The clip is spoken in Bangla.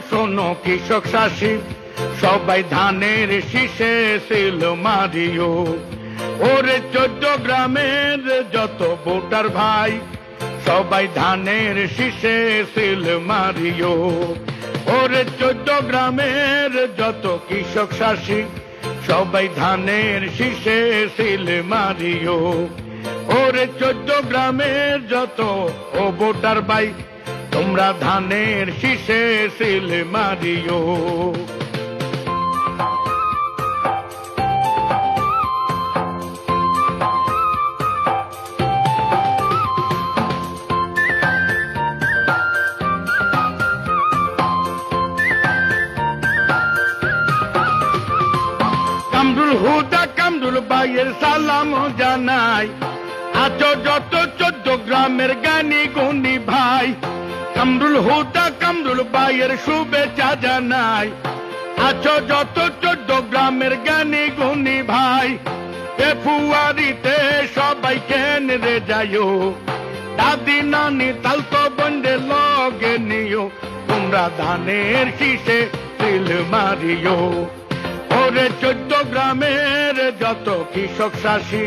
শোনো কৃষক শাসী, সবাই ধানের শীষে সিল মারিও। ওরে 14 গ্রামের যত ভোটার ভাই, সবাই ধানের শীষে সিল মারিও। ওরে 14 গ্রামের যত কৃষক শাসী, সবাই ধানের শীষে সিল মারিও। ওরে 14 গ্রামের যত ও ভোটার ভাই, তোমরা ধানের শীষে সিল মারিও। কামরুল হুদা কামরুল ভাইয়ের সালাম জানাই, আছো যত 14 গ্রামের জ্ঞানী গুণী ভাই। কামরুল হুদা কামরুল ভাইয়ের শুভেচ্ছা জানাই, আছো যত 14 গ্রামের জ্ঞানী গুণী ভাই। ফেব্রুয়ারিতে সবাই কেন্দ্রে যাইও, দাদি নানি তালতো বন্ধে লগে নিও, তোমরা ধানের শীষে সিল মারিও। ওরে 14 গ্রামের যত কৃষক শাসী,